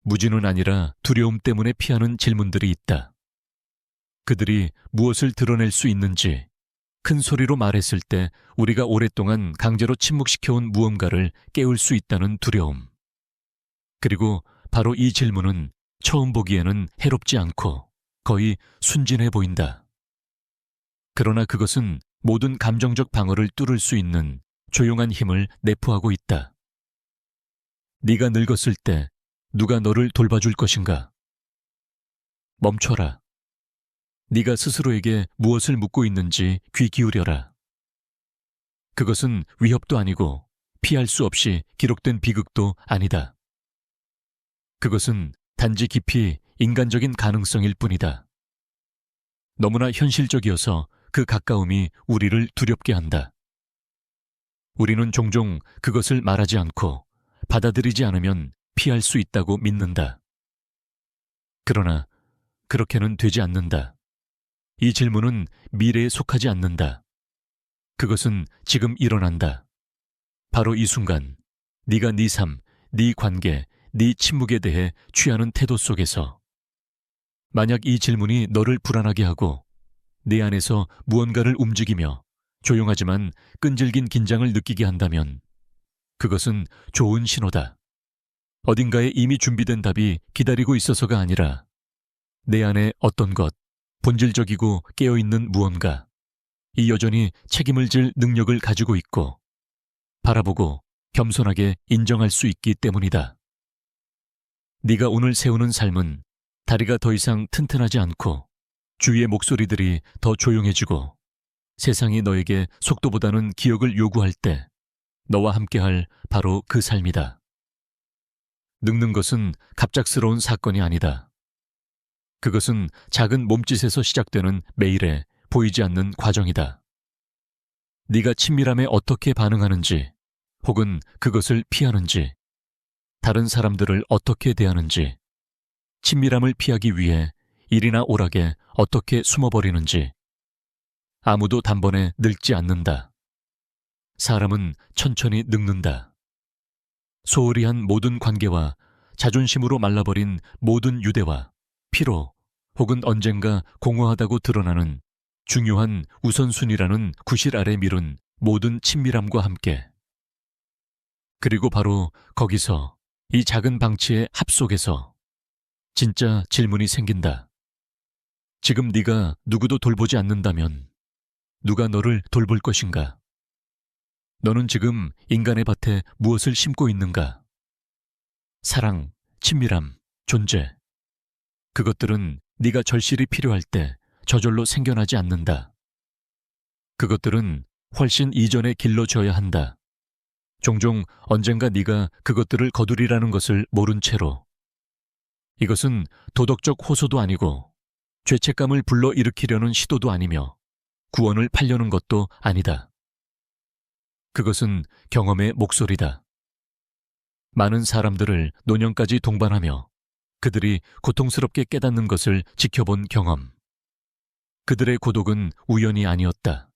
무지는 아니라 두려움 때문에 피하는 질문들이 있다. 그들이 무엇을 드러낼 수 있는지, 큰 소리로 말했을 때 우리가 오랫동안 강제로 침묵시켜온 무언가를 깨울 수 있다는 두려움. 그리고 바로 이 질문은 처음 보기에는 해롭지 않고 거의 순진해 보인다. 그러나 그것은 모든 감정적 방어를 뚫을 수 있는 조용한 힘을 내포하고 있다. 네가 늙었을 때 누가 너를 돌봐줄 것인가? 멈춰라. 네가 스스로에게 무엇을 묻고 있는지 귀 기울여라. 그것은 위협도 아니고 피할 수 없이 기록된 비극도 아니다. 그것은 단지 깊이 인간적인 가능성일 뿐이다. 너무나 현실적이어서 그 가까움이 우리를 두렵게 한다. 우리는 종종 그것을 말하지 않고 받아들이지 않으면 피할 수 있다고 믿는다. 그러나 그렇게는 되지 않는다. 이 질문은 미래에 속하지 않는다. 그것은 지금 일어난다. 바로 이 순간, 네가 네 삶, 네 관계, 네 침묵에 대해 취하는 태도 속에서. 만약 이 질문이 너를 불안하게 하고 내 안에서 무언가를 움직이며 조용하지만 끈질긴 긴장을 느끼게 한다면 그것은 좋은 신호다. 어딘가에 이미 준비된 답이 기다리고 있어서가 아니라 내 안에 어떤 것, 본질적이고 깨어있는 무언가, 이 여전히 책임을 질 능력을 가지고 있고 바라보고 겸손하게 인정할 수 있기 때문이다. 네가 오늘 세우는 삶은 다리가 더 이상 튼튼하지 않고 주위의 목소리들이 더 조용해지고 세상이 너에게 속도보다는 기억을 요구할 때 너와 함께할 바로 그 삶이다. 늙는 것은 갑작스러운 사건이 아니다. 그것은 작은 몸짓에서 시작되는 매일의 보이지 않는 과정이다. 네가 친밀함에 어떻게 반응하는지, 혹은 그것을 피하는지, 다른 사람들을 어떻게 대하는지, 친밀함을 피하기 위해 이리나 오락에 어떻게 숨어버리는지, 아무도 단번에 늙지 않는다. 사람은 천천히 늙는다. 소홀히 한 모든 관계와 자존심으로 말라버린 모든 유대와 피로 혹은 언젠가 공허하다고 드러나는 중요한 우선순위라는 구실 아래 미룬 모든 친밀함과 함께. 그리고 바로 거기서 이 작은 방치의 합 속에서 진짜 질문이 생긴다. 지금 네가 누구도 돌보지 않는다면 누가 너를 돌볼 것인가? 너는 지금 인간의 밭에 무엇을 심고 있는가? 사랑, 친밀함, 존재. 그것들은 네가 절실히 필요할 때 저절로 생겨나지 않는다. 그것들은 훨씬 이전에 길러져야 한다. 종종 언젠가 네가 그것들을 거두리라는 것을 모른 채로. 이것은 도덕적 호소도 아니고 죄책감을 불러일으키려는 시도도 아니며 구원을 팔려는 것도 아니다. 그것은 경험의 목소리다. 많은 사람들을 노년까지 동반하며 그들이 고통스럽게 깨닫는 것을 지켜본 경험. 그들의 고독은 우연이 아니었다.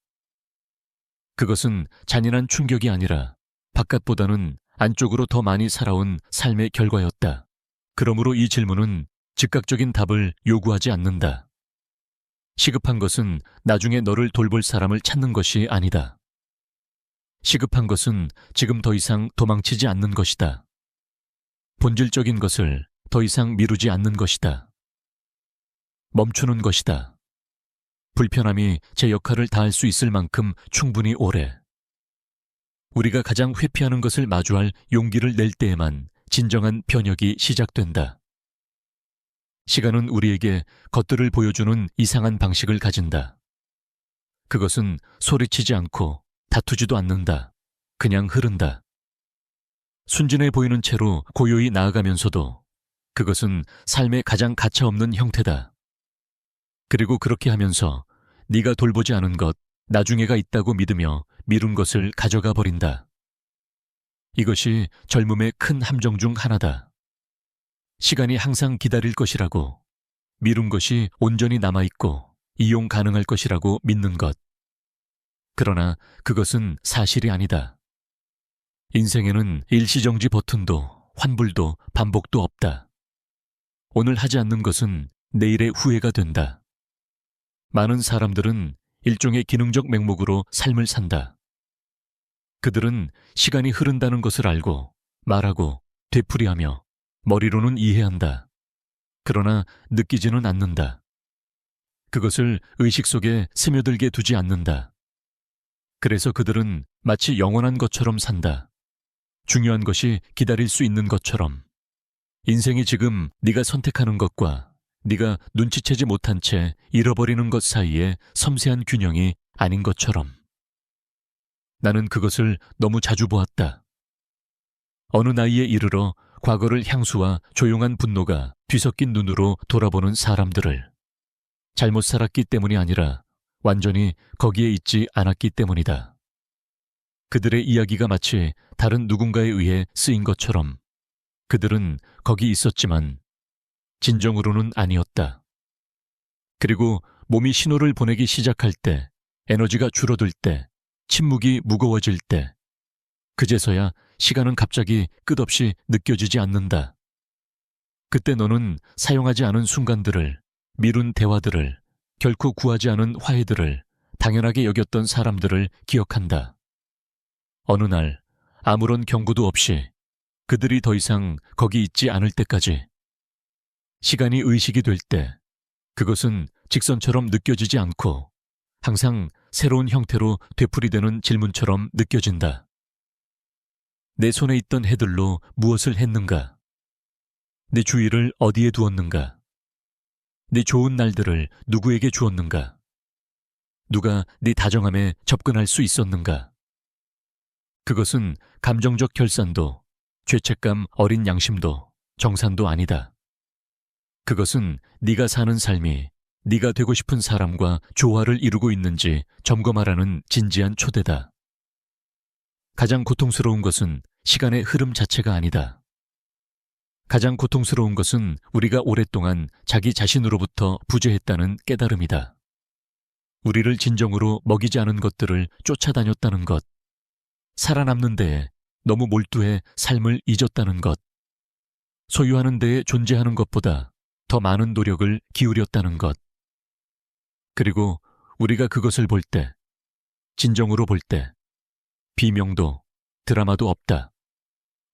그것은 잔인한 충격이 아니라 바깥보다는 안쪽으로 더 많이 살아온 삶의 결과였다. 그러므로 이 질문은 즉각적인 답을 요구하지 않는다. 시급한 것은 나중에 너를 돌볼 사람을 찾는 것이 아니다. 시급한 것은 지금 더 이상 도망치지 않는 것이다. 본질적인 것을 더 이상 미루지 않는 것이다. 멈추는 것이다. 불편함이 제 역할을 다할 수 있을 만큼 충분히 오래. 우리가 가장 회피하는 것을 마주할 용기를 낼 때에만 진정한 변혁이 시작된다. 시간은 우리에게 것들을 보여주는 이상한 방식을 가진다. 그것은 소리치지 않고 다투지도 않는다. 그냥 흐른다. 순진해 보이는 채로 고요히 나아가면서도 그것은 삶의 가장 가차없는 형태다. 그리고 그렇게 하면서 네가 돌보지 않은 것, 나중에가 있다고 믿으며 미룬 것을 가져가 버린다. 이것이 젊음의 큰 함정 중 하나다. 시간이 항상 기다릴 것이라고, 미룬 것이 온전히 남아있고 이용 가능할 것이라고 믿는 것. 그러나 그것은 사실이 아니다. 인생에는 일시정지 버튼도 환불도 반복도 없다. 오늘 하지 않는 것은 내일의 후회가 된다. 많은 사람들은 일종의 기능적 맹목으로 삶을 산다. 그들은 시간이 흐른다는 것을 알고 말하고 되풀이하며 머리로는 이해한다. 그러나 느끼지는 않는다. 그것을 의식 속에 스며들게 두지 않는다. 그래서 그들은 마치 영원한 것처럼 산다. 중요한 것이 기다릴 수 있는 것처럼. 인생이 지금 네가 선택하는 것과 네가 눈치채지 못한 채 잃어버리는 것 사이에 섬세한 균형이 아닌 것처럼. 나는 그것을 너무 자주 보았다. 어느 나이에 이르러 과거를 향수와 조용한 분노가 뒤섞인 눈으로 돌아보는 사람들을. 잘못 살았기 때문이 아니라 완전히 거기에 있지 않았기 때문이다. 그들의 이야기가 마치 다른 누군가에 의해 쓰인 것처럼 그들은 거기 있었지만 진정으로는 아니었다. 그리고 몸이 신호를 보내기 시작할 때, 에너지가 줄어들 때, 침묵이 무거워질 때, 그제서야 시간은 갑자기 끝없이 느껴지지 않는다. 그때 너는 사용하지 않은 순간들을, 미룬 대화들을, 결코 구하지 않은 화해들을, 당연하게 여겼던 사람들을 기억한다. 어느 날 아무런 경고도 없이 그들이 더 이상 거기 있지 않을 때까지. 시간이 의식이 될 때 그것은 직선처럼 느껴지지 않고 항상 새로운 형태로 되풀이되는 질문처럼 느껴진다. 내 손에 있던 해들로 무엇을 했는가? 내 주의를 어디에 두었는가? 내 좋은 날들을 누구에게 주었는가? 누가 네 다정함에 접근할 수 있었는가? 그것은 감정적 결산도, 죄책감 어린 양심도, 정산도 아니다. 그것은 네가 사는 삶이 네가 되고 싶은 사람과 조화를 이루고 있는지 점검하라는 진지한 초대다. 가장 고통스러운 것은 시간의 흐름 자체가 아니다. 가장 고통스러운 것은 우리가 오랫동안 자기 자신으로부터 부재했다는 깨달음이다. 우리를 진정으로 먹이지 않은 것들을 쫓아다녔다는 것, 살아남는 데에 너무 몰두해 삶을 잊었다는 것, 소유하는 데에 존재하는 것보다 더 많은 노력을 기울였다는 것. 그리고 우리가 그것을 볼 때, 진정으로 볼 때, 비명도 드라마도 없다.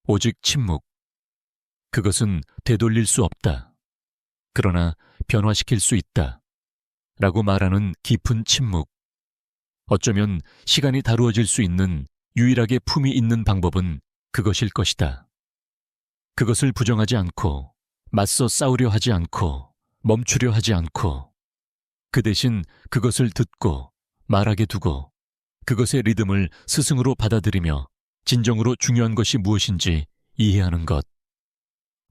오직 침묵. 그것은 되돌릴 수 없다. 그러나 변화시킬 수 있다. 라고 말하는 깊은 침묵. 어쩌면 시간이 다루어질 수 있는 유일하게 품이 있는 방법은 그것일 것이다. 그것을 부정하지 않고, 맞서 싸우려 하지 않고, 멈추려 하지 않고, 그 대신 그것을 듣고, 말하게 두고, 그것의 리듬을 스승으로 받아들이며 진정으로 중요한 것이 무엇인지 이해하는 것.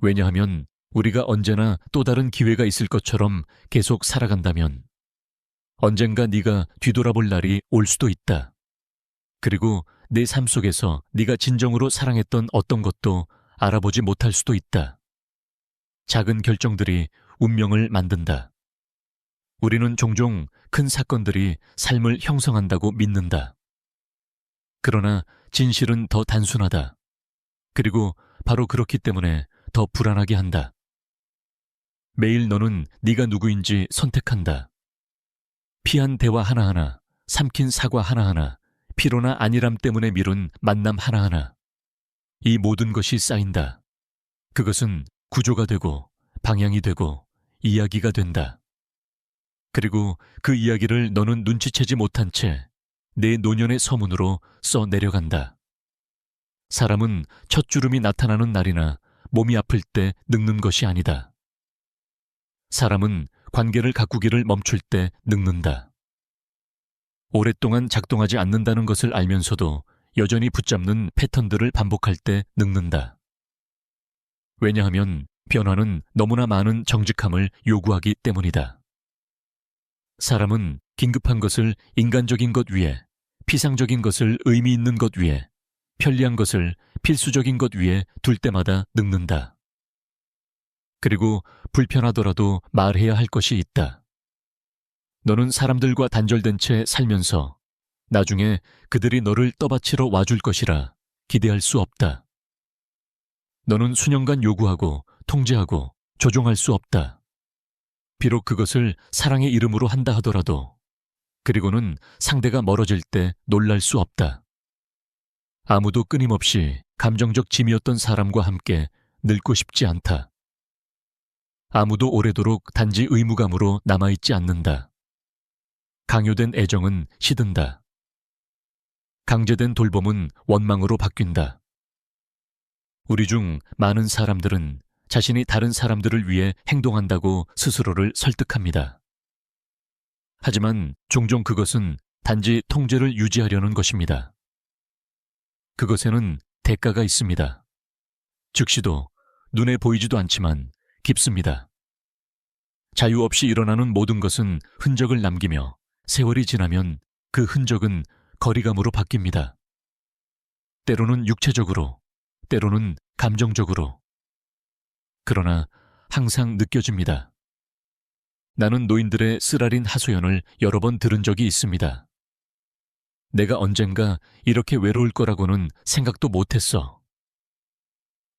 왜냐하면 우리가 언제나 또 다른 기회가 있을 것처럼 계속 살아간다면 언젠가 네가 뒤돌아볼 날이 올 수도 있다. 그리고 내 삶 속에서 네가 진정으로 사랑했던 어떤 것도 알아보지 못할 수도 있다. 작은 결정들이 운명을 만든다. 우리는 종종 큰 사건들이 삶을 형성한다고 믿는다. 그러나 진실은 더 단순하다. 그리고 바로 그렇기 때문에 더 불안하게 한다. 매일 너는 네가 누구인지 선택한다. 피한 대화 하나하나, 삼킨 사과 하나하나, 피로나 안일함 때문에 미룬 만남 하나하나. 이 모든 것이 쌓인다. 그것은 구조가 되고 방향이 되고 이야기가 된다. 그리고 그 이야기를 너는 눈치채지 못한 채 내 노년의 서문으로 써 내려간다. 사람은 첫 주름이 나타나는 날이나 몸이 아플 때 늙는 것이 아니다. 사람은 관계를 가꾸기를 멈출 때 늙는다. 오랫동안 작동하지 않는다는 것을 알면서도 여전히 붙잡는 패턴들을 반복할 때 늙는다. 왜냐하면 변화는 너무나 많은 정직함을 요구하기 때문이다. 사람은 긴급한 것을 인간적인 것 위에, 피상적인 것을 의미 있는 것 위에, 편리한 것을 필수적인 것 위에 둘 때마다 늙는다. 그리고 불편하더라도 말해야 할 것이 있다. 너는 사람들과 단절된 채 살면서 나중에 그들이 너를 떠받치러 와줄 것이라 기대할 수 없다. 너는 수년간 요구하고 통제하고 조종할 수 없다. 비록 그것을 사랑의 이름으로 한다 하더라도, 그리고는 상대가 멀어질 때 놀랄 수 없다. 아무도 끊임없이 감정적 짐이었던 사람과 함께 늙고 싶지 않다. 아무도 오래도록 단지 의무감으로 남아있지 않는다. 강요된 애정은 시든다. 강제된 돌봄은 원망으로 바뀐다. 우리 중 많은 사람들은 자신이 다른 사람들을 위해 행동한다고 스스로를 설득합니다. 하지만 종종 그것은 단지 통제를 유지하려는 것입니다. 그것에는 대가가 있습니다. 즉시도 눈에 보이지도 않지만 깊습니다. 자유 없이 일어나는 모든 것은 흔적을 남기며 세월이 지나면 그 흔적은 거리감으로 바뀝니다. 때로는 육체적으로, 때로는 감정적으로. 그러나 항상 느껴집니다. 나는 노인들의 쓰라린 하소연을 여러 번 들은 적이 있습니다. 내가 언젠가 이렇게 외로울 거라고는 생각도 못했어.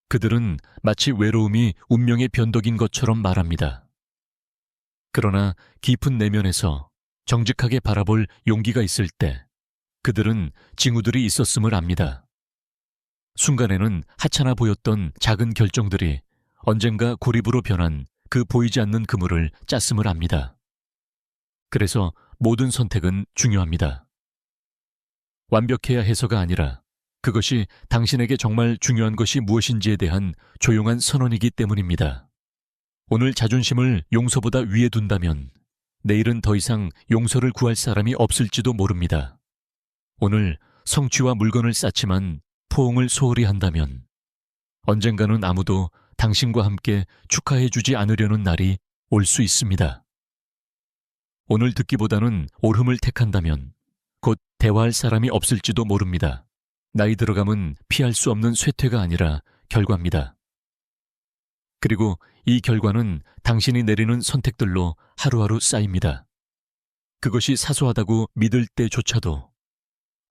그들은 마치 외로움이 운명의 변덕인 것처럼 말합니다. 그러나 깊은 내면에서 정직하게 바라볼 용기가 있을 때 그들은 징후들이 있었음을 압니다. 순간에는 하찮아 보였던 작은 결정들이 언젠가 고립으로 변한 그 보이지 않는 그물을 짰음을 압니다. 그래서 모든 선택은 중요합니다. 완벽해야 해서가 아니라 그것이 당신에게 정말 중요한 것이 무엇인지에 대한 조용한 선언이기 때문입니다. 오늘 자존심을 용서보다 위에 둔다면 내일은 더 이상 용서를 구할 사람이 없을지도 모릅니다. 오늘 성취와 물건을 쌓지만 포옹을 소홀히 한다면 언젠가는 아무도 당신과 함께 축하해주지 않으려는 날이 올 수 있습니다. 오늘 듣기보다는 옳음을 택한다면 곧 대화할 사람이 없을지도 모릅니다. 나이 들어감은 피할 수 없는 쇠퇴가 아니라 결과입니다. 그리고 이 결과는 당신이 내리는 선택들로 하루하루 쌓입니다. 그것이 사소하다고 믿을 때조차도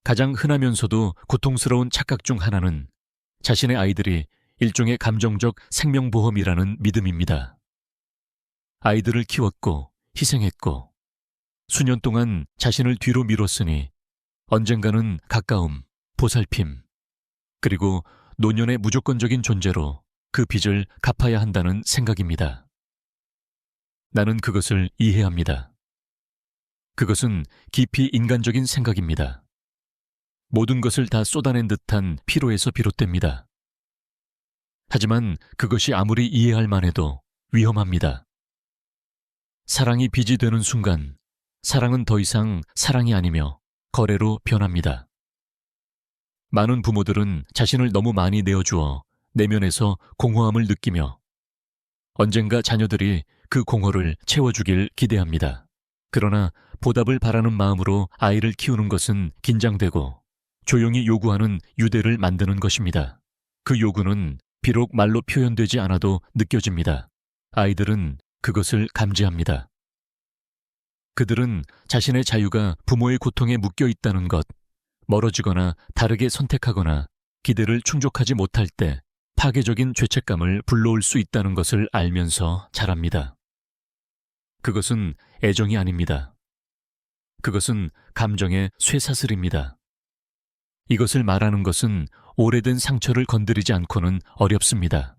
가장 흔하면서도 고통스러운 착각 중 하나는 자신의 아이들이 일종의 감정적 생명보험이라는 믿음입니다. 아이들을 키웠고 희생했고 수년 동안 자신을 뒤로 미뤘으니 언젠가는 가까움, 보살핌, 그리고 노년의 무조건적인 존재로 그 빚을 갚아야 한다는 생각입니다. 나는 그것을 이해합니다. 그것은 깊이 인간적인 생각입니다. 모든 것을 다 쏟아낸 듯한 피로에서 비롯됩니다. 하지만 그것이 아무리 이해할 만해도 위험합니다. 사랑이 빚이 되는 순간 사랑은 더 이상 사랑이 아니며 거래로 변합니다. 많은 부모들은 자신을 너무 많이 내어주어 내면에서 공허함을 느끼며 언젠가 자녀들이 그 공허를 채워주길 기대합니다. 그러나 보답을 바라는 마음으로 아이를 키우는 것은 긴장되고 조용히 요구하는 유대를 만드는 것입니다. 그 요구는 비록 말로 표현되지 않아도 느껴집니다. 아이들은 그것을 감지합니다. 그들은 자신의 자유가 부모의 고통에 묶여 있다는 것, 멀어지거나 다르게 선택하거나 기대를 충족하지 못할 때 파괴적인 죄책감을 불러올 수 있다는 것을 알면서 자랍니다. 그것은 애정이 아닙니다. 그것은 감정의 쇠사슬입니다. 이것을 말하는 것은 오래된 상처를 건드리지 않고는 어렵습니다.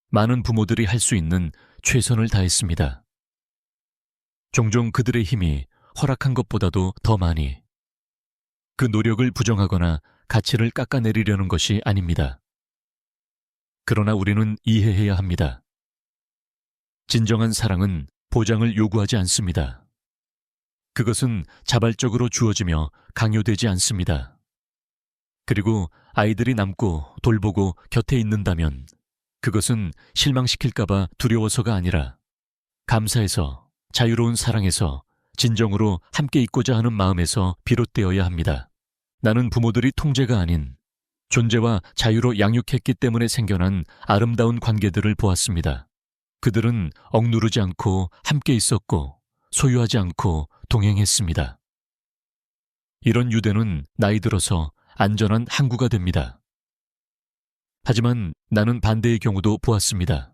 많은 부모들이 할 수 있는 최선을 다했습니다. 종종 그들의 힘이 허락한 것보다도 더 많이 그 노력을 부정하거나 가치를 깎아내리려는 것이 아닙니다. 그러나 우리는 이해해야 합니다. 진정한 사랑은 보장을 요구하지 않습니다. 그것은 자발적으로 주어지며 강요되지 않습니다. 그리고 아이들이 남고 돌보고 곁에 있는다면 그것은 실망시킬까봐 두려워서가 아니라 감사해서 자유로운 사랑에서 진정으로 함께 있고자 하는 마음에서 비롯되어야 합니다. 나는 부모들이 통제가 아닌 존재와 자유로 양육했기 때문에 생겨난 아름다운 관계들을 보았습니다. 그들은 억누르지 않고 함께 있었고 소유하지 않고 동행했습니다. 이런 유대는 나이 들어서 안전한 항구가 됩니다. 하지만 나는 반대의 경우도 보았습니다.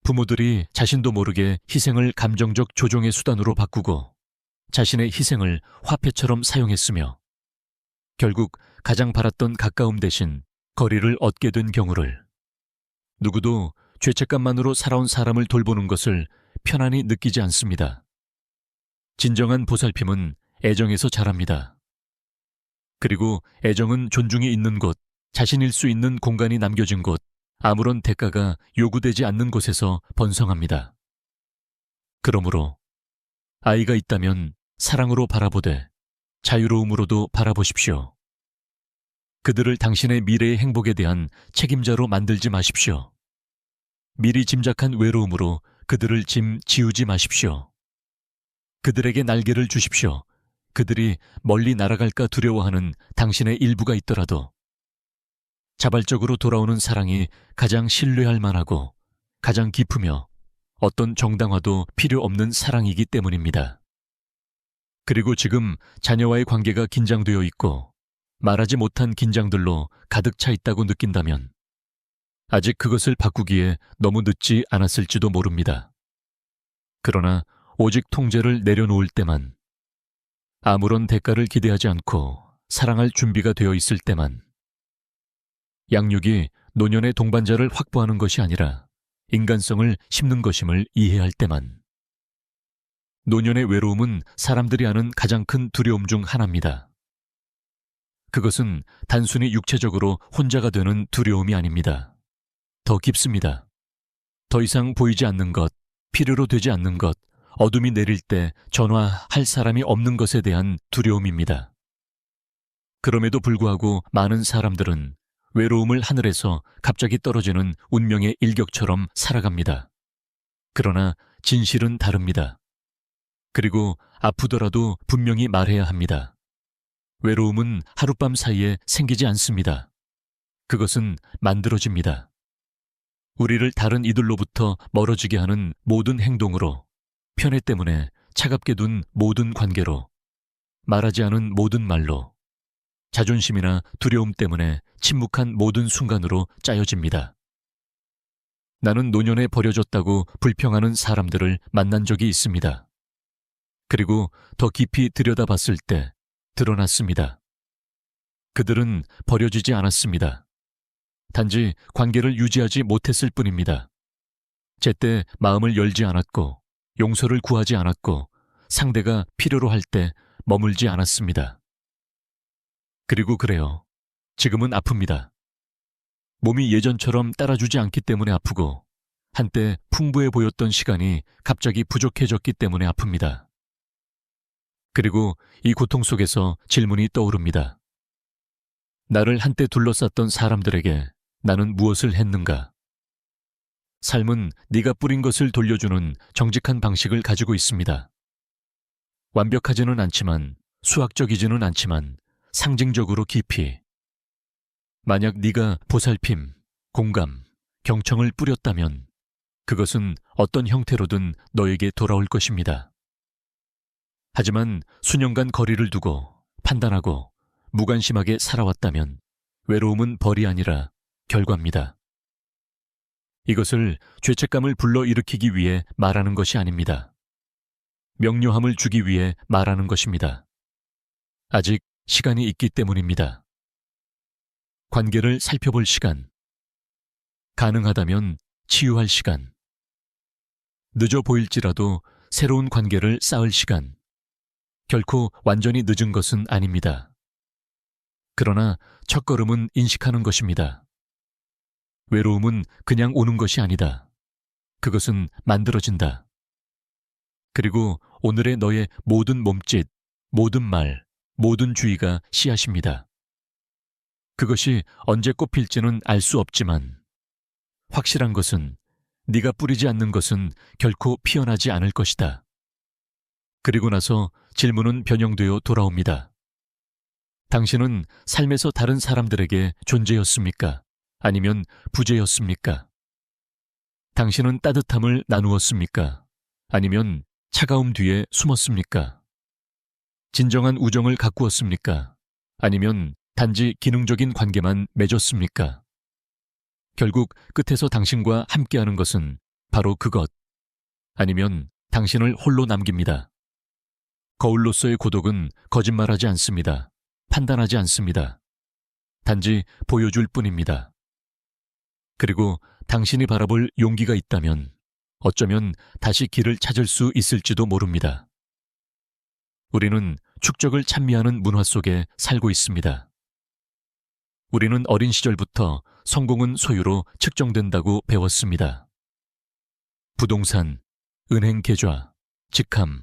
부모들이 자신도 모르게 희생을 감정적 조종의 수단으로 바꾸고 자신의 희생을 화폐처럼 사용했으며 결국 가장 바랐던 가까움 대신 거리를 얻게 된 경우를 누구도 죄책감만으로 살아온 사람을 돌보는 것을 편안히 느끼지 않습니다. 진정한 보살핌은 애정에서 자랍니다. 그리고 애정은 존중이 있는 곳, 자신일 수 있는 공간이 남겨진 곳, 아무런 대가가 요구되지 않는 곳에서 번성합니다. 그러므로 아이가 있다면 사랑으로 바라보되 자유로움으로도 바라보십시오. 그들을 당신의 미래의 행복에 대한 책임자로 만들지 마십시오. 미리 짐작한 외로움으로 그들을 짐 지우지 마십시오. 그들에게 날개를 주십시오. 그들이 멀리 날아갈까 두려워하는 당신의 일부가 있더라도 자발적으로 돌아오는 사랑이 가장 신뢰할 만하고 가장 깊으며 어떤 정당화도 필요 없는 사랑이기 때문입니다. 그리고 지금 자녀와의 관계가 긴장되어 있고 말하지 못한 긴장들로 가득 차 있다고 느낀다면 아직 그것을 바꾸기에 너무 늦지 않았을지도 모릅니다. 그러나 오직 통제를 내려놓을 때만, 아무런 대가를 기대하지 않고 사랑할 준비가 되어 있을 때만, 양육이 노년의 동반자를 확보하는 것이 아니라 인간성을 심는 것임을 이해할 때만. 노년의 외로움은 사람들이 아는 가장 큰 두려움 중 하나입니다. 그것은 단순히 육체적으로 혼자가 되는 두려움이 아닙니다. 더 깊습니다. 더 이상 보이지 않는 것, 필요로 되지 않는 것, 어둠이 내릴 때 전화할 사람이 없는 것에 대한 두려움입니다. 그럼에도 불구하고 많은 사람들은 외로움을 하늘에서 갑자기 떨어지는 운명의 일격처럼 살아갑니다. 그러나 진실은 다릅니다. 그리고 아프더라도 분명히 말해야 합니다. 외로움은 하룻밤 사이에 생기지 않습니다. 그것은 만들어집니다. 우리를 다른 이들로부터 멀어지게 하는 모든 행동으로, 편애 때문에 차갑게 둔 모든 관계로, 말하지 않은 모든 말로, 자존심이나 두려움 때문에 침묵한 모든 순간으로 짜여집니다. 나는 노년에 버려졌다고 불평하는 사람들을 만난 적이 있습니다. 그리고 더 깊이 들여다봤을 때 드러났습니다. 그들은 버려지지 않았습니다. 단지 관계를 유지하지 못했을 뿐입니다. 제때 마음을 열지 않았고 용서를 구하지 않았고 상대가 필요로 할 때 머물지 않았습니다. 그리고 그래요. 지금은 아픕니다. 몸이 예전처럼 따라주지 않기 때문에 아프고 한때 풍부해 보였던 시간이 갑자기 부족해졌기 때문에 아픕니다. 그리고 이 고통 속에서 질문이 떠오릅니다. 나를 한때 둘러쌌던 사람들에게 나는 무엇을 했는가? 삶은 네가 뿌린 것을 돌려주는 정직한 방식을 가지고 있습니다. 완벽하지는 않지만, 수학적이지는 않지만 상징적으로 깊이. 만약 네가 보살핌, 공감, 경청을 뿌렸다면 그것은 어떤 형태로든 너에게 돌아올 것입니다. 하지만 수년간 거리를 두고 판단하고 무관심하게 살아왔다면 외로움은 벌이 아니라 결과입니다. 이것을 죄책감을 불러일으키기 위해 말하는 것이 아닙니다. 명료함을 주기 위해 말하는 것입니다. 아직 시간이 있기 때문입니다. 관계를 살펴볼 시간, 가능하다면 치유할 시간, 늦어 보일지라도 새로운 관계를 쌓을 시간, 결코 완전히 늦은 것은 아닙니다. 그러나 첫걸음은 인식하는 것입니다. 외로움은 그냥 오는 것이 아니다. 그것은 만들어진다. 그리고 오늘의 너의 모든 몸짓, 모든 말, 모든 주의가 씨앗입니다. 그것이 언제 꽃필지는 알 수 없지만 확실한 것은 네가 뿌리지 않는 것은 결코 피어나지 않을 것이다. 그리고 나서 질문은 변형되어 돌아옵니다. 당신은 삶에서 다른 사람들에게 존재였습니까? 아니면 부재였습니까? 당신은 따뜻함을 나누었습니까? 아니면 차가움 뒤에 숨었습니까? 진정한 우정을 가꾸었습니까? 아니면 단지 기능적인 관계만 맺었습니까? 결국 끝에서 당신과 함께하는 것은 바로 그것, 아니면 당신을 홀로 남깁니다. 거울로서의 고독은 거짓말하지 않습니다. 판단하지 않습니다. 단지 보여줄 뿐입니다. 그리고 당신이 바라볼 용기가 있다면 어쩌면 다시 길을 찾을 수 있을지도 모릅니다. 우리는 축적을 찬미하는 문화 속에 살고 있습니다. 우리는 어린 시절부터 성공은 소유로 측정된다고 배웠습니다. 부동산, 은행 계좌, 직함,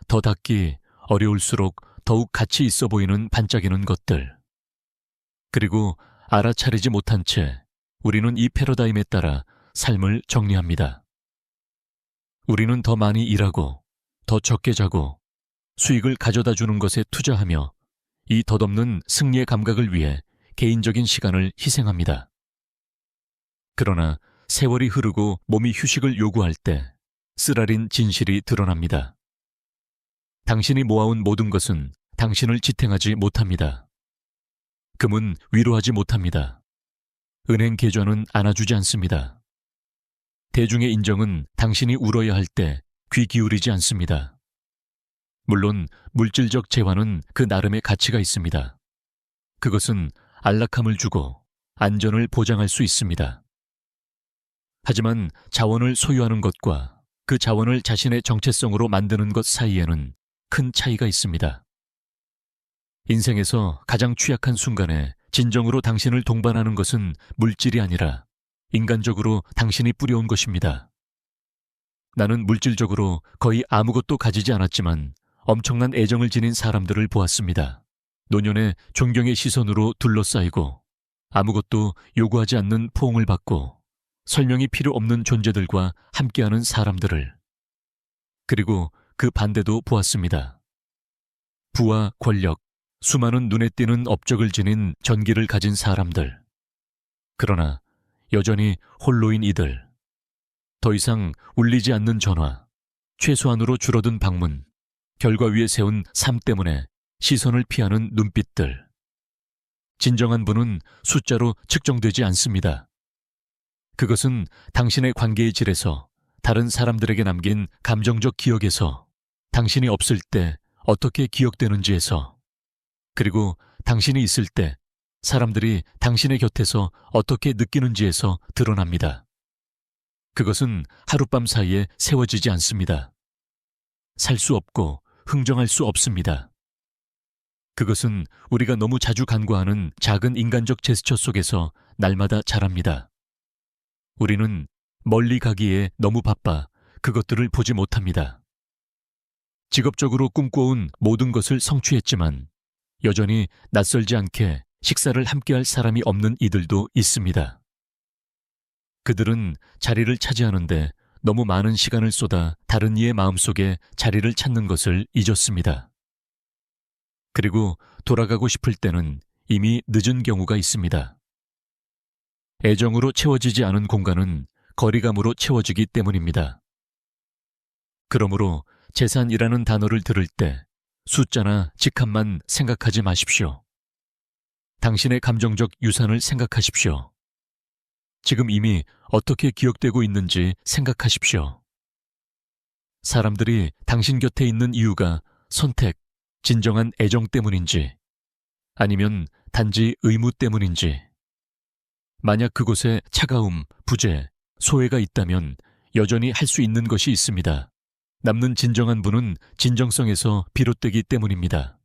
더 닿기 어려울수록 더욱 가치 있어 보이는 반짝이는 것들. 그리고 알아차리지 못한 채 우리는 이 패러다임에 따라 삶을 정리합니다. 우리는 더 많이 일하고, 더 적게 자고, 수익을 가져다 주는 것에 투자하며 이 덧없는 승리의 감각을 위해 개인적인 시간을 희생합니다. 그러나 세월이 흐르고 몸이 휴식을 요구할 때 쓰라린 진실이 드러납니다. 당신이 모아온 모든 것은 당신을 지탱하지 못합니다. 금은 위로하지 못합니다. 은행 계좌는 안아주지 않습니다. 대중의 인정은 당신이 울어야 할 때 귀 기울이지 않습니다. 물론 물질적 재화는 그 나름의 가치가 있습니다. 그것은 안락함을 주고 안전을 보장할 수 있습니다. 하지만 자원을 소유하는 것과 그 자원을 자신의 정체성으로 만드는 것 사이에는 큰 차이가 있습니다. 인생에서 가장 취약한 순간에 진정으로 당신을 동반하는 것은 물질이 아니라 인간적으로 당신이 뿌려온 것입니다. 나는 물질적으로 거의 아무것도 가지지 않았지만 엄청난 애정을 지닌 사람들을 보았습니다. 노년의 존경의 시선으로 둘러싸이고 아무것도 요구하지 않는 포옹을 받고 설명이 필요 없는 존재들과 함께하는 사람들을. 그리고 그 반대도 보았습니다. 부와 권력, 수많은 눈에 띄는 업적을 지닌 전기를 가진 사람들. 그러나 여전히 홀로인 이들. 더 이상 울리지 않는 전화, 최소한으로 줄어든 방문, 결과 위에 세운 삶 때문에 시선을 피하는 눈빛들. 진정한 분은 숫자로 측정되지 않습니다. 그것은 당신의 관계의 질에서, 다른 사람들에게 남긴 감정적 기억에서, 당신이 없을 때 어떻게 기억되는지에서, 그리고 당신이 있을 때 사람들이 당신의 곁에서 어떻게 느끼는지에서 드러납니다. 그것은 하룻밤 사이에 세워지지 않습니다. 살 수 없고 흥정할 수 없습니다. 그것은 우리가 너무 자주 간과하는 작은 인간적 제스처 속에서 날마다 자랍니다. 우리는 멀리 가기에 너무 바빠 그것들을 보지 못합니다. 직업적으로 꿈꿔온 모든 것을 성취했지만 여전히 낯설지 않게 식사를 함께할 사람이 없는 이들도 있습니다. 그들은 자리를 차지하는데 너무 많은 시간을 쏟아 다른 이의 마음속에 자리를 찾는 것을 잊었습니다. 그리고 돌아가고 싶을 때는 이미 늦은 경우가 있습니다. 애정으로 채워지지 않은 공간은 거리감으로 채워지기 때문입니다. 그러므로 재산이라는 단어를 들을 때 숫자나 직함만 생각하지 마십시오. 당신의 감정적 유산을 생각하십시오. 지금 이미 어떻게 기억되고 있는지 생각하십시오. 사람들이 당신 곁에 있는 이유가 선택, 진정한 애정 때문인지 아니면 단지 의무 때문인지. 만약 그곳에 차가움, 부재, 소외가 있다면 여전히 할 수 있는 것이 있습니다. 남는 진정한 분은 진정성에서 비롯되기 때문입니다.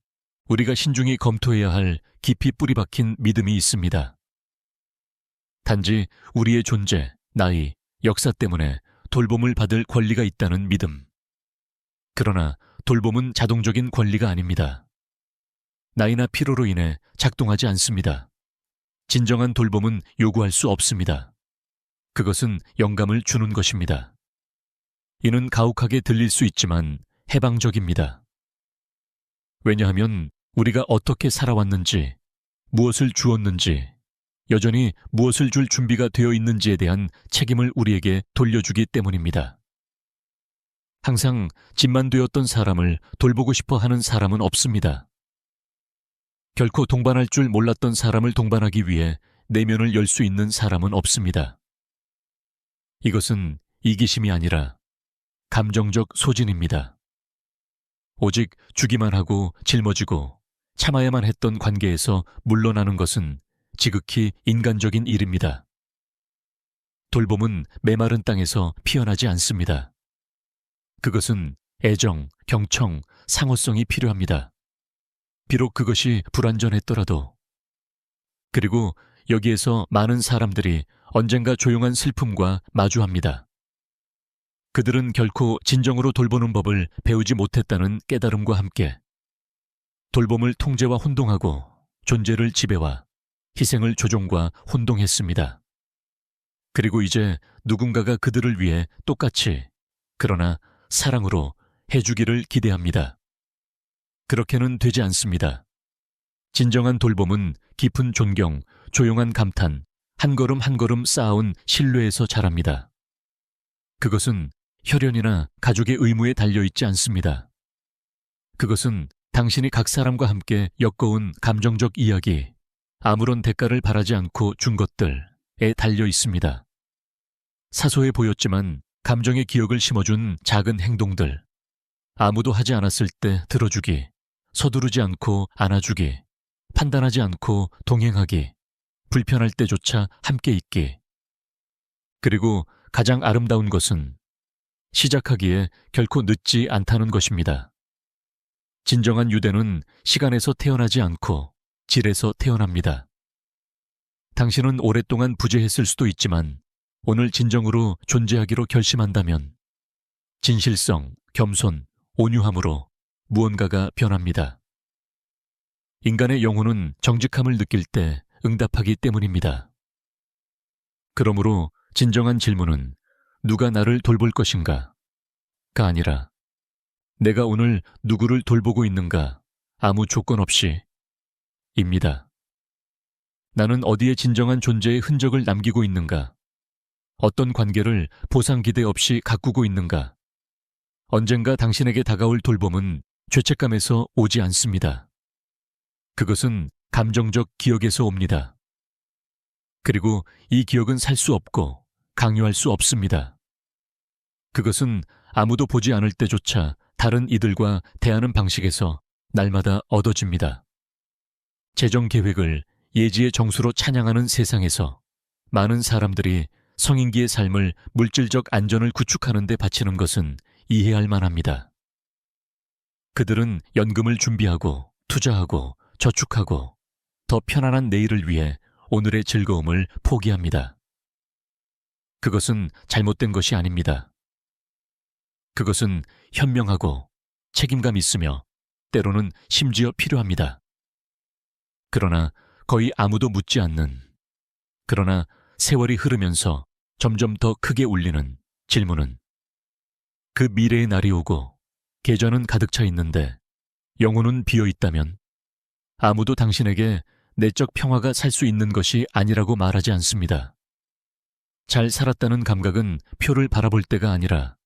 우리가 신중히 검토해야 할 깊이 뿌리 박힌 믿음이 있습니다. 단지 우리의 존재, 나이, 역사 때문에 돌봄을 받을 권리가 있다는 믿음. 그러나 돌봄은 자동적인 권리가 아닙니다. 나이나 피로로 인해 작동하지 않습니다. 진정한 돌봄은 요구할 수 없습니다. 그것은 영감을 주는 것입니다. 이는 가혹하게 들릴 수 있지만 해방적입니다. 왜냐하면 우리가 어떻게 살아왔는지, 무엇을 주었는지, 여전히 무엇을 줄 준비가 되어 있는지에 대한 책임을 우리에게 돌려주기 때문입니다. 항상 집만 되었던 사람을 돌보고 싶어 하는 사람은 없습니다. 결코 동반할 줄 몰랐던 사람을 동반하기 위해 내면을 열 수 있는 사람은 없습니다. 이것은 이기심이 아니라 감정적 소진입니다. 오직 주기만 하고 짊어지고 참아야만 했던 관계에서 물러나는 것은 지극히 인간적인 일입니다. 돌봄은 메마른 땅에서 피어나지 않습니다. 그것은 애정, 경청, 상호성이 필요합니다. 비록 그것이 불완전했더라도. 그리고 여기에서 많은 사람들이 언젠가 조용한 슬픔과 마주합니다. 그들은 결코 진정으로 돌보는 법을 배우지 못했다는 깨달음과 함께 돌봄을 통제와 혼동하고 존재를 지배와 희생을 조종과 혼동했습니다. 그리고 이제 누군가가 그들을 위해 똑같이 그러나 사랑으로 해주기를 기대합니다. 그렇게는 되지 않습니다. 진정한 돌봄은 깊은 존경, 조용한 감탄, 한 걸음 한 걸음 쌓아온 신뢰에서 자랍니다. 그것은 혈연이나 가족의 의무에 달려있지 않습니다. 그것은 당신이 각 사람과 함께 엮어온 감정적 이야기, 아무런 대가를 바라지 않고 준 것들에 달려 있습니다. 사소해 보였지만 감정의 기억을 심어준 작은 행동들, 아무도 하지 않았을 때 들어주기, 서두르지 않고 안아주기, 판단하지 않고 동행하기, 불편할 때조차 함께 있기. 그리고 가장 아름다운 것은 시작하기에 결코 늦지 않다는 것입니다. 진정한 유대는 시간에서 태어나지 않고 질에서 태어납니다. 당신은 오랫동안 부재했을 수도 있지만 오늘 진정으로 존재하기로 결심한다면 진실성, 겸손, 온유함으로 무언가가 변합니다. 인간의 영혼은 정직함을 느낄 때 응답하기 때문입니다. 그러므로 진정한 질문은 누가 나를 돌볼 것인가? 가 아니라 내가 오늘 누구를 돌보고 있는가? 아무 조건 없이 입니다. 나는 어디에 진정한 존재의 흔적을 남기고 있는가? 어떤 관계를 보상 기대 없이 가꾸고 있는가? 언젠가 당신에게 다가올 돌봄은 죄책감에서 오지 않습니다. 그것은 감정적 기억에서 옵니다. 그리고 이 기억은 살 수 없고 강요할 수 없습니다. 그것은 아무도 보지 않을 때조차 다른 이들과 대하는 방식에서 날마다 얻어집니다. 재정 계획을 예지의 정수로 찬양하는 세상에서 많은 사람들이 성인기의 삶을 물질적 안전을 구축하는 데 바치는 것은 이해할 만합니다. 그들은 연금을 준비하고 투자하고 저축하고 더 편안한 내일을 위해 오늘의 즐거움을 포기합니다. 그것은 잘못된 것이 아닙니다. 그것은 현명하고 책임감 있으며 때로는 심지어 필요합니다. 그러나 거의 아무도 묻지 않는, 그러나 세월이 흐르면서 점점 더 크게 울리는 질문은 그 미래의 날이 오고 계좌는 가득 차 있는데 영혼은 비어 있다면 아무도 당신에게 내적 평화가 살 수 있는 것이 아니라고 말하지 않습니다. 잘 살았다는 감각은 표를 바라볼 때가 아니라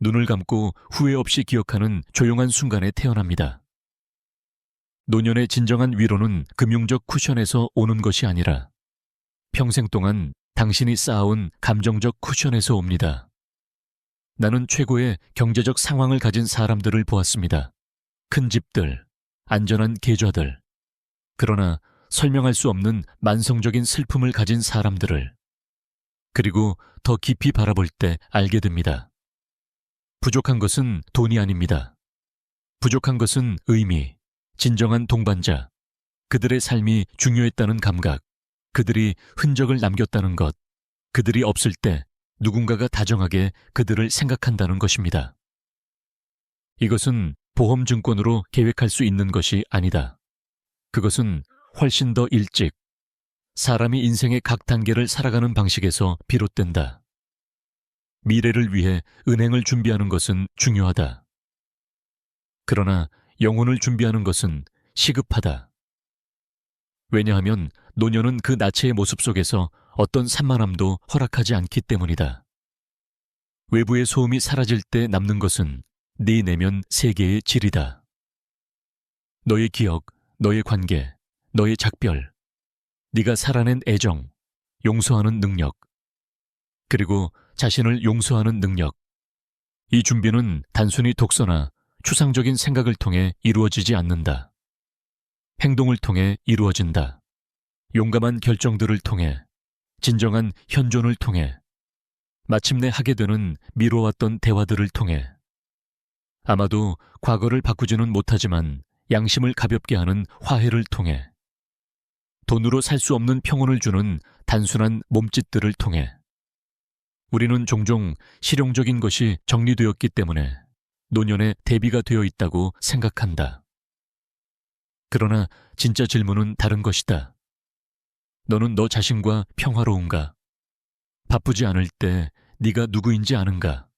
눈을 감고 후회 없이 기억하는 조용한 순간에 태어납니다. 노년의 진정한 위로는 금융적 쿠션에서 오는 것이 아니라 평생 동안 당신이 쌓아온 감정적 쿠션에서 옵니다. 나는 최고의 경제적 상황을 가진 사람들을 보았습니다. 큰 집들, 안전한 계좌들, 그러나 설명할 수 없는 만성적인 슬픔을 가진 사람들을, 그리고 더 깊이 바라볼 때 알게 됩니다. 부족한 것은 돈이 아닙니다. 부족한 것은 의미, 진정한 동반자, 그들의 삶이 중요했다는 감각, 그들이 흔적을 남겼다는 것, 그들이 없을 때 누군가가 다정하게 그들을 생각한다는 것입니다. 이것은 보험증권으로 계획할 수 있는 것이 아니다. 그것은 훨씬 더 일찍 사람이 인생의 각 단계를 살아가는 방식에서 비롯된다. 미래를 위해 은행을 준비하는 것은 중요하다. 그러나 영혼을 준비하는 것은 시급하다. 왜냐하면 노년은 그 나체의 모습 속에서 어떤 산만함도 허락하지 않기 때문이다. 외부의 소음이 사라질 때 남는 것은 네 내면 세계의 질이다. 너의 기억, 너의 관계, 너의 작별, 네가 살아낸 애정, 용서하는 능력, 그리고 자신을 용서하는 능력. 이 준비는 단순히 독서나 추상적인 생각을 통해 이루어지지 않는다. 행동을 통해 이루어진다. 용감한 결정들을 통해, 진정한 현존을 통해, 마침내 하게 되는 미뤄왔던 대화들을 통해, 아마도 과거를 바꾸지는 못하지만 양심을 가볍게 하는 화해를 통해, 돈으로 살 수 없는 평온을 주는 단순한 몸짓들을 통해. 우리는 종종 실용적인 것이 정리되었기 때문에 노년의 대비가 되어 있다고 생각한다. 그러나 진짜 질문은 다른 것이다. 너는 너 자신과 평화로운가? 바쁘지 않을 때 네가 누구인지 아는가?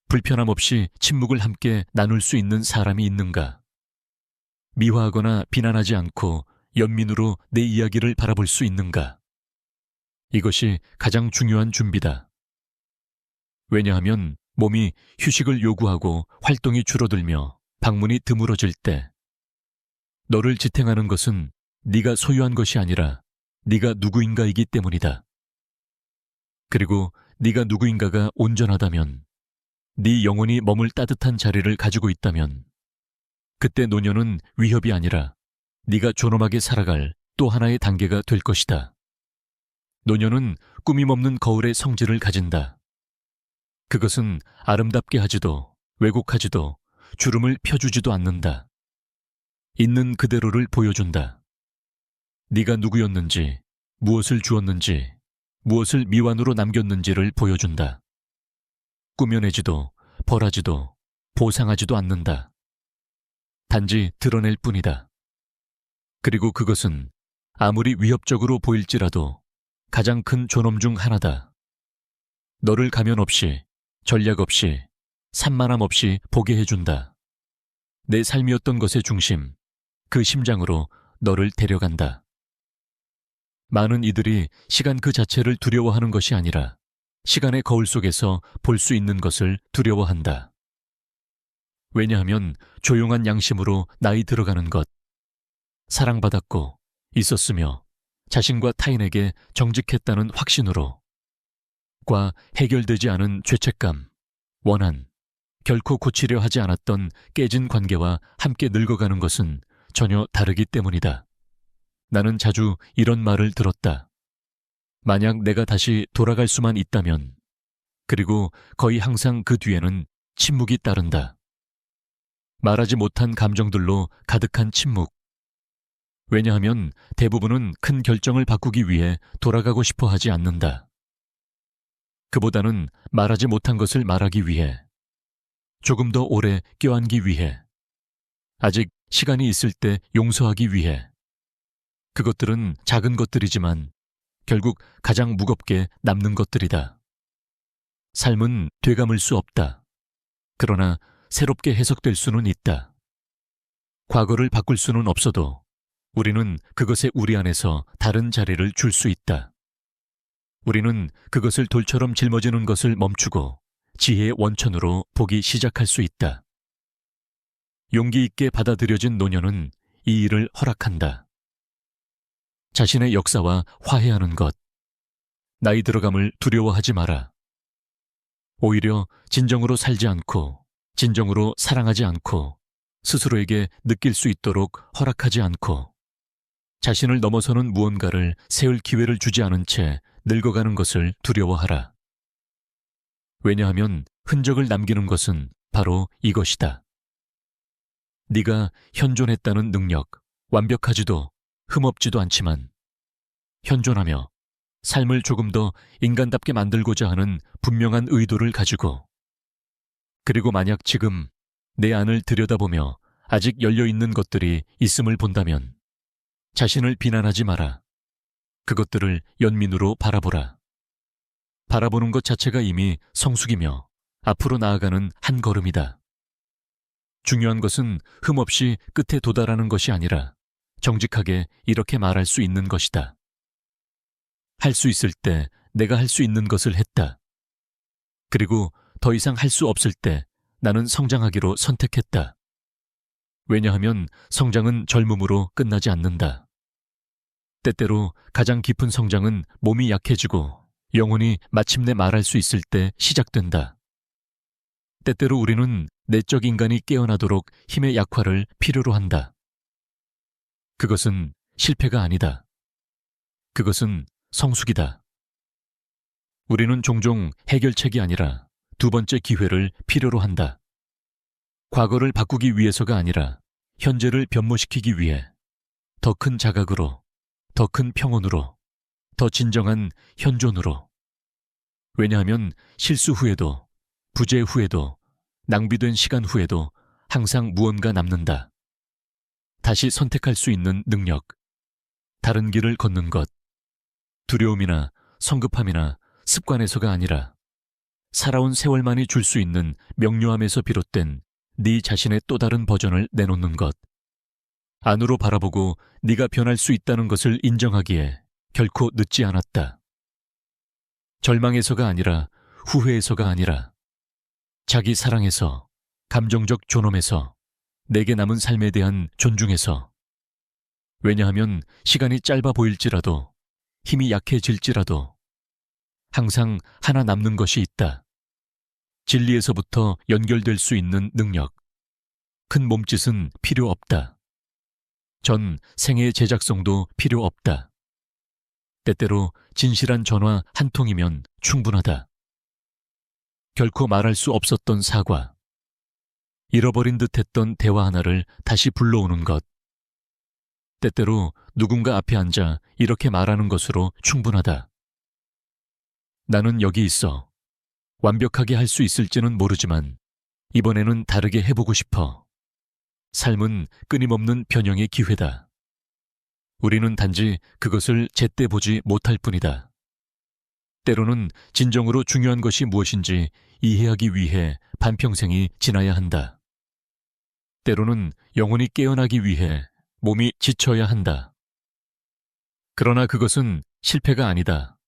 불편함 없이 침묵을 함께 나눌 수 있는 사람이 있는가? 미화하거나 비난하지 않고 연민으로 내 이야기를 바라볼 수 있는가? 이것이 가장 중요한 준비다. 왜냐하면 몸이 휴식을 요구하고 활동이 줄어들며 방문이 드물어질 때 너를 지탱하는 것은 네가 소유한 것이 아니라 네가 누구인가이기 때문이다. 그리고 네가 누구인가가 온전하다면, 네 영혼이 머물 따뜻한 자리를 가지고 있다면 그때 노년은 위협이 아니라 네가 존엄하게 살아갈 또 하나의 단계가 될 것이다. 노년은 꾸밈없는 거울의 성질을 가진다. 그것은 아름답게 하지도 왜곡하지도 주름을 펴주지도 않는다. 있는 그대로를 보여준다. 네가 누구였는지, 무엇을 주었는지, 무엇을 미완으로 남겼는지를 보여준다. 꾸며내지도 벌하지도 보상하지도 않는다. 단지 드러낼 뿐이다. 그리고 그것은 아무리 위협적으로 보일지라도 가장 큰 존엄 중 하나다. 너를 가면 없이, 전략 없이, 산만함 없이 보게 해준다. 내 삶이었던 것의 중심, 그 심장으로 너를 데려간다. 많은 이들이 시간 그 자체를 두려워하는 것이 아니라 시간의 거울 속에서 볼 수 있는 것을 두려워한다. 왜냐하면 조용한 양심으로 나이 들어가는 것, 사랑받았고 있었으며 자신과 타인에게 정직했다는 확신으로, 과 해결되지 않은 죄책감, 원한, 결코 고치려 하지 않았던 깨진 관계와 함께 늙어가는 것은 전혀 다르기 때문이다. 나는 자주 이런 말을 들었다. 만약 내가 다시 돌아갈 수만 있다면, 그리고 거의 항상 그 뒤에는 침묵이 따른다. 말하지 못한 감정들로 가득한 침묵. 왜냐하면 대부분은 큰 결정을 바꾸기 위해 돌아가고 싶어 하지 않는다. 그보다는 말하지 못한 것을 말하기 위해, 조금 더 오래 껴안기 위해, 아직 시간이 있을 때 용서하기 위해. 그것들은 작은 것들이지만 결국 가장 무겁게 남는 것들이다. 삶은 되감을 수 없다. 그러나 새롭게 해석될 수는 있다. 과거를 바꿀 수는 없어도 우리는 그것에 우리 안에서 다른 자리를 줄 수 있다. 우리는 그것을 돌처럼 짊어지는 것을 멈추고 지혜의 원천으로 보기 시작할 수 있다. 용기 있게 받아들여진 노년은 이 일을 허락한다. 자신의 역사와 화해하는 것. 나이 들어감을 두려워하지 마라. 오히려 진정으로 살지 않고, 진정으로 사랑하지 않고, 스스로에게 느낄 수 있도록 허락하지 않고, 자신을 넘어서는 무언가를 세울 기회를 주지 않은 채 늙어가는 것을 두려워하라. 왜냐하면 흔적을 남기는 것은 바로 이것이다. 네가 현존했다는 능력, 완벽하지도 흠없지도 않지만 현존하며 삶을 조금 더 인간답게 만들고자 하는 분명한 의도를 가지고, 그리고 만약 지금 내 안을 들여다보며 아직 열려있는 것들이 있음을 본다면 자신을 비난하지 마라. 그것들을 연민으로 바라보라. 바라보는 것 자체가 이미 성숙이며 앞으로 나아가는 한 걸음이다. 중요한 것은 흠없이 끝에 도달하는 것이 아니라 정직하게 이렇게 말할 수 있는 것이다. 할 수 있을 때 내가 할 수 있는 것을 했다. 그리고 더 이상 할 수 없을 때 나는 성장하기로 선택했다. 왜냐하면 성장은 젊음으로 끝나지 않는다. 때때로 가장 깊은 성장은 몸이 약해지고 영혼이 마침내 말할 수 있을 때 시작된다. 때때로 우리는 내적 인간이 깨어나도록 힘의 약화를 필요로 한다. 그것은 실패가 아니다. 그것은 성숙이다. 우리는 종종 해결책이 아니라 두 번째 기회를 필요로 한다. 과거를 바꾸기 위해서가 아니라 현재를 변모시키기 위해 더 큰 자각으로, 더 큰 평온으로, 더 진정한 현존으로. 왜냐하면 실수 후에도, 부재 후에도, 낭비된 시간 후에도 항상 무언가 남는다. 다시 선택할 수 있는 능력, 다른 길을 걷는 것, 두려움이나 성급함이나 습관에서가 아니라 살아온 세월만이 줄 수 있는 명료함에서 비롯된 네 자신의 또 다른 버전을 내놓는 것. 안으로 바라보고 네가 변할 수 있다는 것을 인정하기에 결코 늦지 않았다. 절망에서가 아니라 후회에서가 아니라 자기 사랑에서, 감정적 존엄에서, 내게 남은 삶에 대한 존중에서. 왜냐하면 시간이 짧아 보일지라도, 힘이 약해질지라도 항상 하나 남는 것이 있다. 진리에서부터 연결될 수 있는 능력. 큰 몸짓은 필요 없다. 전 생애의 제작성도 필요 없다. 때때로 진실한 전화 한 통이면 충분하다. 결코 말할 수 없었던 사과. 잃어버린 듯했던 대화 하나를 다시 불러오는 것. 때때로 누군가 앞에 앉아 이렇게 말하는 것으로 충분하다. 나는 여기 있어. 완벽하게 할 수 있을지는 모르지만 이번에는 다르게 해보고 싶어. 삶은 끊임없는 변형의 기회다. 우리는 단지 그것을 제때 보지 못할 뿐이다. 때로는 진정으로 중요한 것이 무엇인지 이해하기 위해 반평생이 지나야 한다. 때로는 영혼이 깨어나기 위해 몸이 지쳐야 한다. 그러나 그것은 실패가 아니다.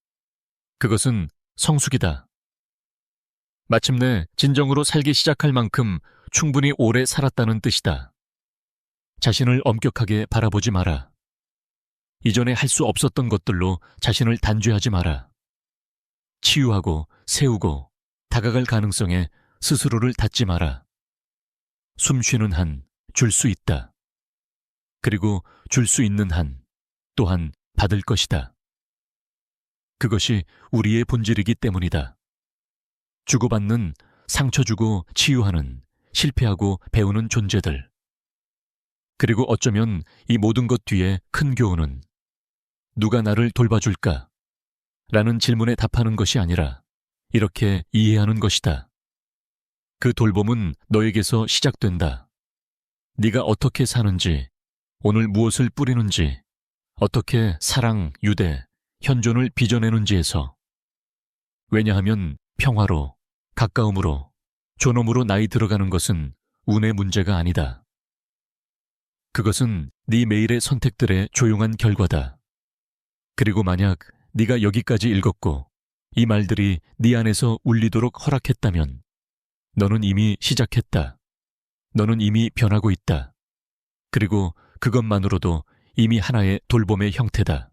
그것은 성숙이다. 마침내 진정으로 살기 시작할 만큼 충분히 오래 살았다는 뜻이다. 자신을 엄격하게 바라보지 마라. 이전에 할 수 없었던 것들로 자신을 단죄하지 마라. 치유하고 세우고 다가갈 가능성에 스스로를 닫지 마라. 숨 쉬는 한 줄 수 있다. 그리고 줄 수 있는 한 또한 받을 것이다. 그것이 우리의 본질이기 때문이다. 주고받는, 상처 주고 치유하는, 실패하고 배우는 존재들. 그리고 어쩌면 이 모든 것 뒤에 큰 교훈은 누가 나를 돌봐줄까? 라는 질문에 답하는 것이 아니라 이렇게 이해하는 것이다. 그 돌봄은 너에게서 시작된다. 네가 어떻게 사는지, 오늘 무엇을 뿌리는지, 어떻게 사랑, 유대, 현존을 빚어내는지에서. 왜냐하면 평화로, 가까움으로, 존엄으로 나이 들어가는 것은 운의 문제가 아니다. 그것은 네 매일의 선택들의 조용한 결과다. 그리고 만약 네가 여기까지 읽었고 이 말들이 네 안에서 울리도록 허락했다면 너는 이미 시작했다. 너는 이미 변하고 있다. 그리고 그것만으로도 이미 하나의 돌봄의 형태다.